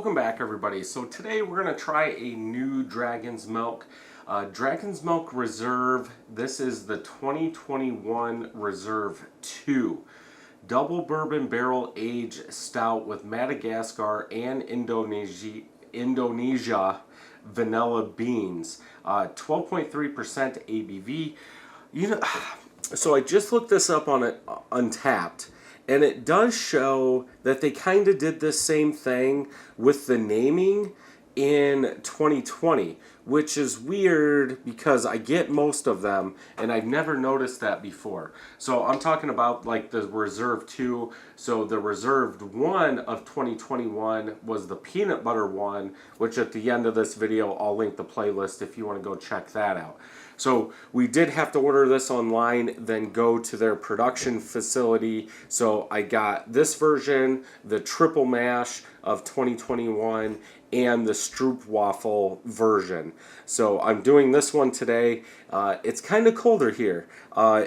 Welcome back, everybody. So today we're going to try a new Dragon's Milk. Dragon's Milk Reserve. This is the 2021 Reserve 2. Double Bourbon Barrel Aged Stout with Madagascar and Indonesia Vanilla beans. 12.3% ABV. So I just looked this up on it, Untapped. And it does show that they kind of did this same thing with the naming in 2020, which is weird because I get most of them and I've never noticed that before. So I'm talking about like the Reserve 2. So the Reserved 1 of 2021 was the peanut butter one, which at the end of this video I'll link the playlist if you want to go check that out. So we did have to order this online, then go to their production facility. So I got this version, the triple mash of 2021, and the Stroopwafel version. So I'm doing this one today. It's kind of colder here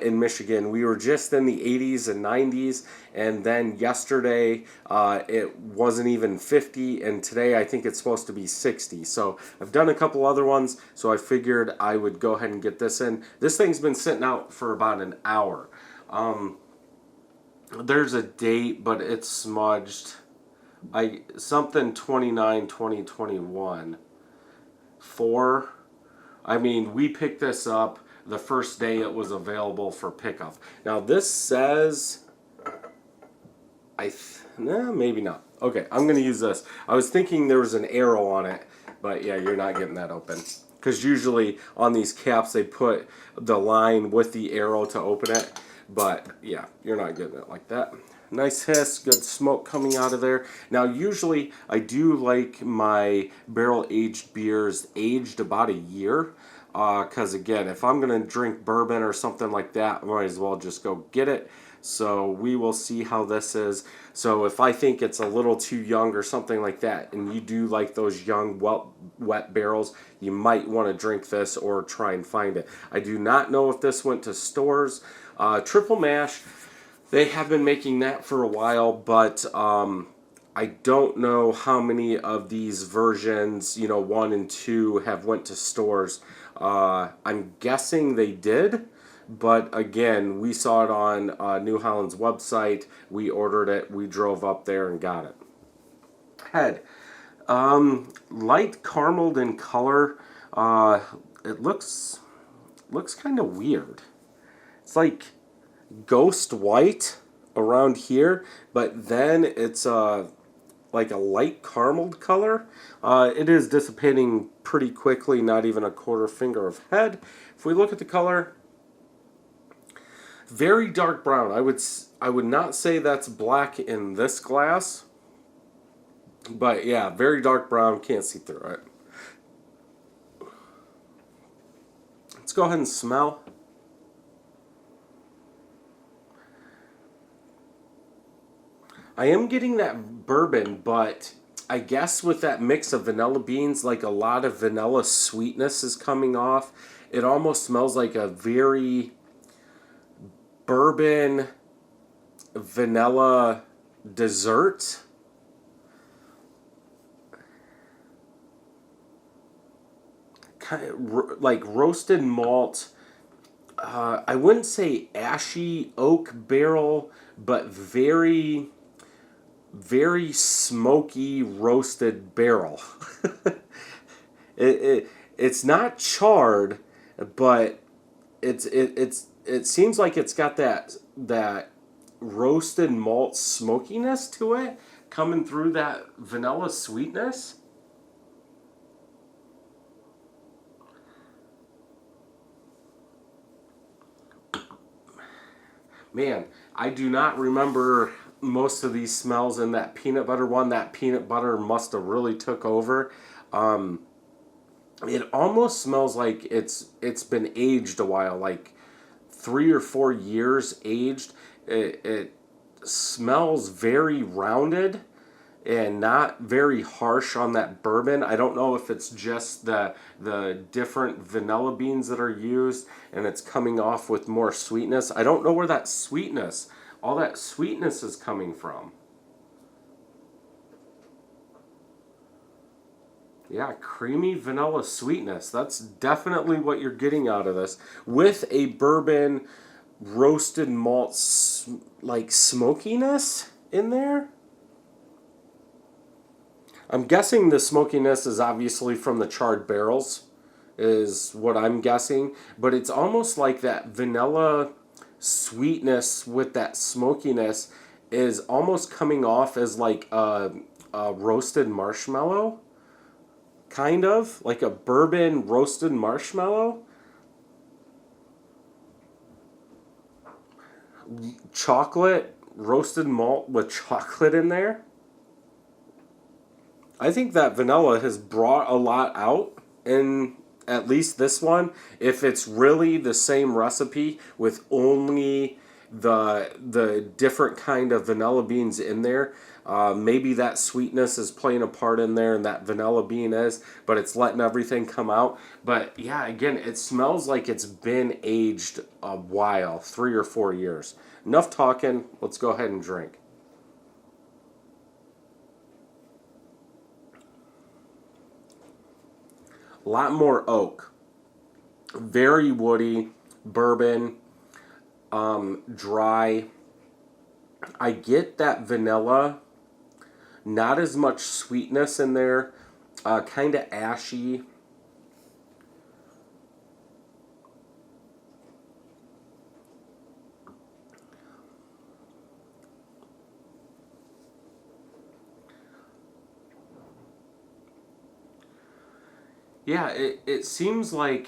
in Michigan. We were just in the 80s and 90s, and then yesterday it wasn't even 50, and today I think it's supposed to be 60. So I've done a couple other ones, so I figured I would go ahead and get this in. This thing's been sitting out for about an hour. There's a date, but it's smudged. Something 29/2021. I mean, we picked this up the first day it was available for pickup. Now this says, maybe not. Okay, I'm gonna use this. I was thinking there was an arrow on it, but yeah, you're not getting that open. Because usually on these caps they put the line with the arrow to open it. But yeah, you're not getting it like that. Nice hiss, good smoke coming out of there. Now usually I do like my barrel aged beers aged about a year. Because again, if I'm going to drink bourbon or something like that, I might as well just go get it. So we will see how this is. So if I think it's a little too young or something like that, and you do like those young wet barrels, you might want to drink this or try and find it. I do not know if this went to stores. Triple mash, they have been making that for a while, but I don't know how many of these versions, 1 and 2, have went to stores. I'm guessing they did, but again, we saw it on New Holland's website. We ordered it. We drove up there and got it. Head, light carameled in color. It looks kind of weird. It's like ghost white around here, but then it's like a light carameled color. It is dissipating pretty quickly, not even a quarter finger of head. If we look at the color, very dark brown. I would not say that's black in this glass, but yeah, very dark brown. Can't see through it. Let's go ahead and smell. I am getting that bourbon, but I guess with that mix of vanilla beans, like a lot of vanilla sweetness is coming off. It almost smells like a very bourbon vanilla dessert. Kind of like roasted malt. I wouldn't say ashy oak barrel, but very smoky roasted barrel. It's not charred, but it seems like it's got that roasted malt smokiness to it coming through that vanilla sweetness. Man, I do not remember most of these smells in that peanut butter one. That peanut butter must have really took over. It almost smells like it's been aged a while, like 3 or 4 years aged. It smells very rounded and not very harsh on that bourbon. I don't know if it's just the different vanilla beans that are used and it's coming off with more sweetness. I don't know where that sweetness, all that sweetness is coming from. Yeah, creamy vanilla sweetness. That's definitely what you're getting out of this. With a bourbon roasted malt like smokiness in there. I'm guessing the smokiness is obviously from the charred barrels, is what I'm guessing. But it's almost like that vanilla sweetness with that smokiness is almost coming off as like a roasted marshmallow. Kind of like a bourbon roasted marshmallow. Chocolate, roasted malt with chocolate in there. I think that vanilla has brought a lot out in at least this one. If it's really the same recipe with only the different kind of vanilla beans in there, maybe that sweetness is playing a part in there, and that vanilla bean is, but it's letting everything come out. But yeah, again, it smells like it's been aged a while, 3 or 4 years. Enough talking. Let's go ahead and drink. A lot more oak, very woody, bourbon, dry. I get that vanilla, not as much sweetness in there, kind of ashy. Yeah, it seems like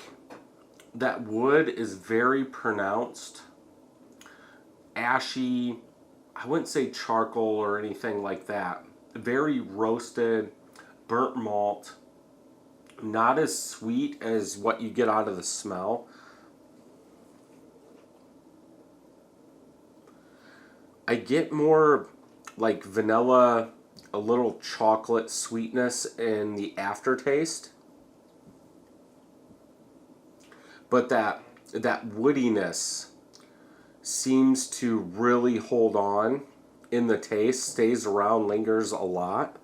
that wood is very pronounced, ashy. I wouldn't say charcoal or anything like that. Very roasted, burnt malt, not as sweet as what you get out of the smell. I get more like vanilla, a little chocolate sweetness in the aftertaste, but that woodiness seems to really hold on in the taste, stays around, lingers a lot.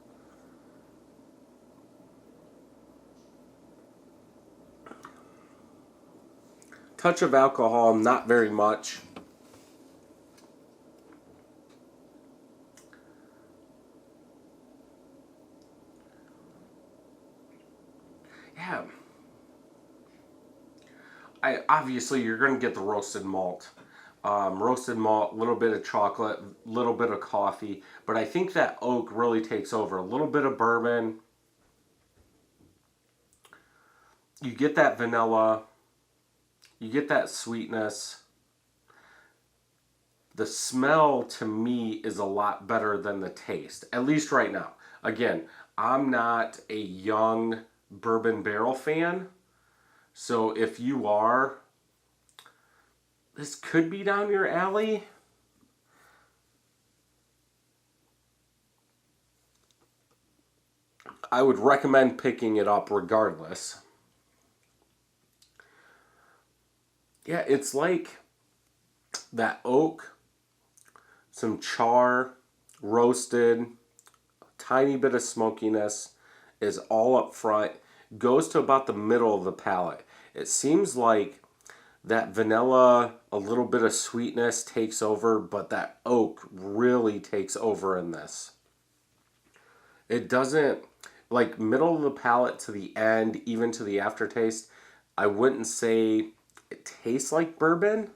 Touch of alcohol, not very much. Yeah, I obviously you're gonna get the roasted malt. Roasted malt, a little bit of chocolate, a little bit of coffee, but I think that oak really takes over. A little bit of bourbon, you get that vanilla, you get that sweetness. The smell to me is a lot better than the taste, at least right now. Again, I'm not a young bourbon barrel fan, so if you are, this could be down your alley. I would recommend picking it up regardless. Yeah, it's like that oak, some char, roasted, tiny bit of smokiness is all up front, goes to about the middle of the palate. It seems like that vanilla, a little bit of sweetness takes over, but that oak really takes over in this. It doesn't, like middle of the palate to the end, even to the aftertaste, I wouldn't say it tastes like bourbon.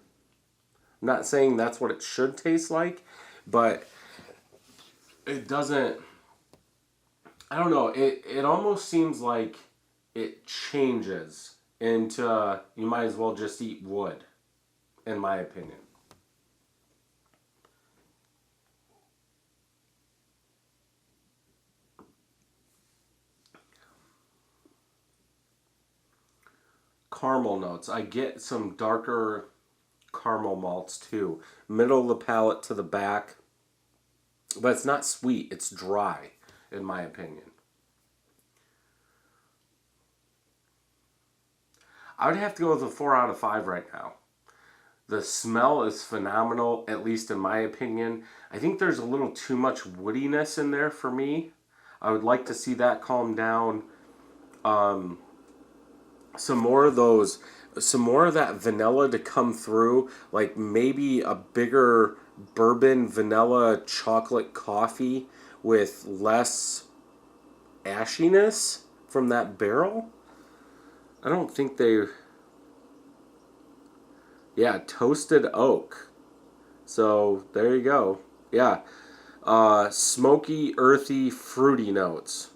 I'm not saying that's what it should taste like, but it doesn't, I don't know, it almost seems like it changes into you might as well just eat wood, in my opinion. Caramel notes. I get some darker caramel malts too. Middle of the palate to the back. But it's not sweet, it's dry, in my opinion. I would have to go with a 4 out of 5 right now. The smell is phenomenal, at least in my opinion. I think there's a little too much woodiness in there for me. I would like to see that calm down. some more of those, some more of that vanilla to come through, like maybe a bigger bourbon vanilla chocolate coffee with less ashiness from that barrel. I don't think they... Yeah, toasted oak. So there you go. Yeah. Smoky, earthy, fruity notes.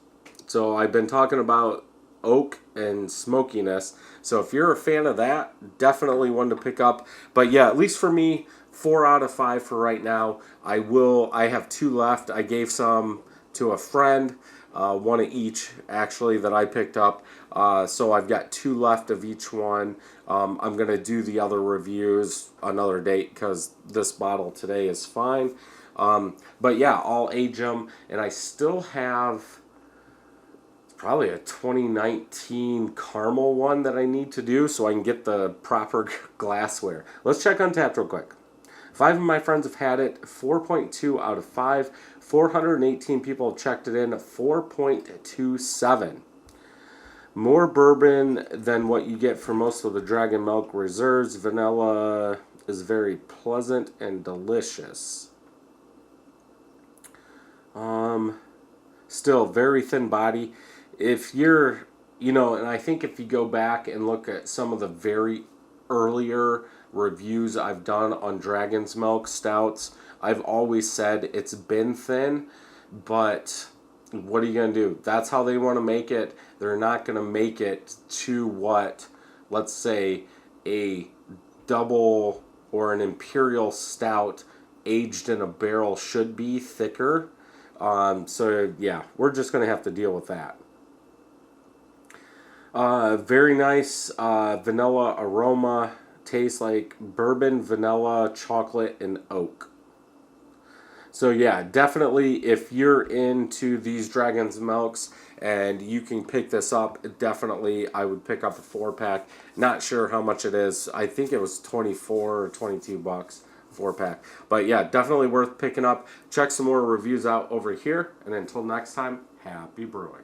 So I've been talking about oak and smokiness. So if you're a fan of that, definitely one to pick up. But yeah, at least for me, 4 out of 5 for right now. I have 2 left. I gave some to a friend, one of each actually that I picked up. So I've got 2 left of each one. I'm going to do the other reviews another date because this bottle today is fine. But yeah, I'll age them, and I still have probably a 2019 caramel one that I need to do so I can get the proper glassware. Let's check Untapped real quick. 5 of my friends have had it, 4.2 out of 5. 418 people have checked it in, 4.27. More bourbon than what you get for most of the Dragon Milk Reserves. Vanilla is very pleasant and delicious. Still very thin body. If you're, and I think if you go back and look at some of the very earlier reviews I've done on Dragon's Milk Stouts, I've always said it's been thin, but what are you going to do? That's how they want to make it. They're not going to make it to what, let's say, a double or an Imperial Stout aged in a barrel should be, thicker. So yeah, we're just going to have to deal with that. Very nice vanilla aroma. Tastes like bourbon, vanilla, chocolate, and oak. So yeah, definitely if you're into these Dragon's Milks and you can pick this up, definitely I would pick up a 4-pack. Not sure how much it is. I think it was 24 or 22 bucks. 4-pack. But yeah, definitely worth picking up. Check some more reviews out over here. And until next time, happy brewing.